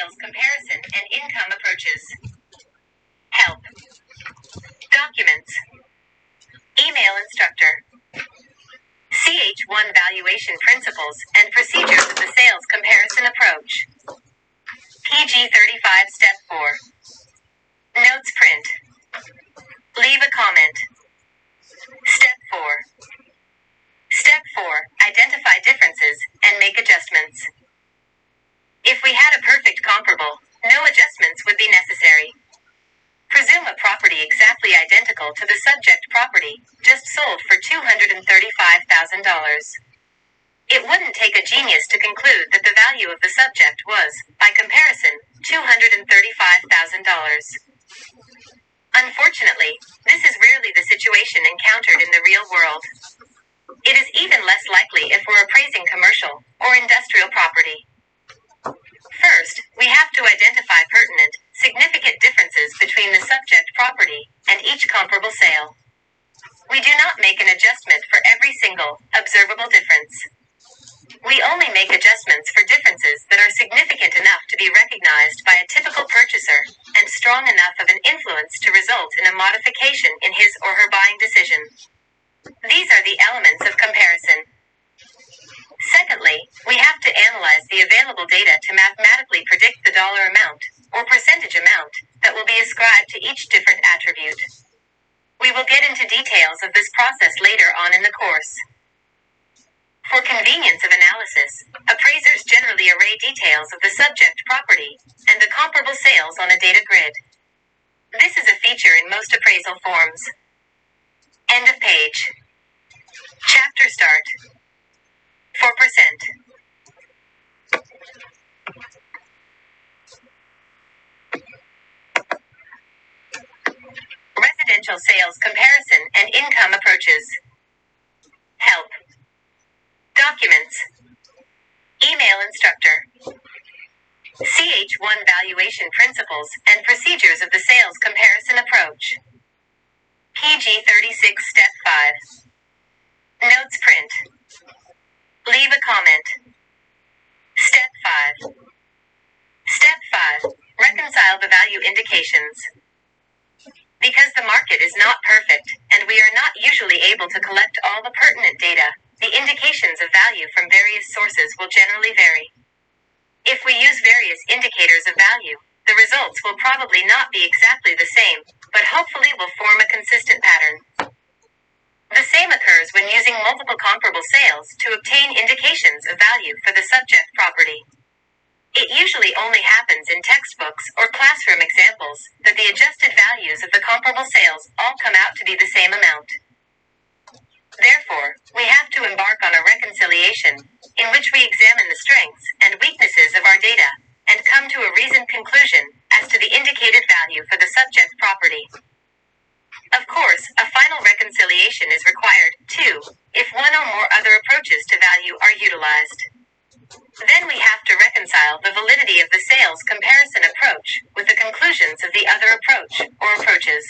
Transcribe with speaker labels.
Speaker 1: sales comparison and income approaches. Help. Documents. Email instructor. CH1 valuation principles and procedures of the sales comparison approach. PG35 Step 4. Notes print. Leave a comment. Step 4. Step 4. Identify differences and make adjustments. If we had a perfect comparable, no adjustments would be necessary. Presume a property exactly identical to the subject property, just sold for $235,000. It wouldn't take a genius to conclude that the value of the subject was, by comparison, $235,000. Unfortunately, this is rarely the situation encountered in the real world. It is even less likely if we're appraising commercial or industrial property. First, we have to identify pertinent, significant differences between the subject property and each comparable sale. We do not make an adjustment for every single, observable difference. We only make adjustments for differences that are significant enough to be recognized by a typical purchaser and strong enough of an influence to result in a modification in his or her buying decision. These are the elements of comparison. Secondly, we have to analyze the available data to mathematically predict the dollar amount, or percentage amount, that will be ascribed to each different attribute. We will get into details of this process later on in the course. For convenience of analysis, appraisers generally array details of the subject property and the comparable sales on a data grid. This is a feature in most appraisal forms. End of page. Chapter start. 4%. Residential sales comparison and income approaches. Help. Documents. Email instructor. CH1 valuation principles and procedures of the sales comparison approach. PG36 Step 5. Notes print. Leave a comment. Step 5. Step 5. Reconcile the value indications. Because the market is not perfect, and we are not usually able to collect all the pertinent data, the indications of value from various sources will generally vary. If we use various indicators of value, the results will probably not be exactly the same, but hopefully will form a consistent pattern. The same occurs when using multiple comparable sales to obtain indications of value for the subject property. It usually only happens in textbooks or classroom examples that the adjusted values of the comparable sales all come out to be the same amount. Therefore, we have to embark on a reconciliation in which we examine the strengths and weaknesses of our data and come to a reasoned conclusion as to the indicated value for the subject property. Of course, a final reconciliation is required, too, if one or more other approaches to value are utilized. Then we have to reconcile the validity of the sales comparison approach with the conclusions of the other approach or approaches.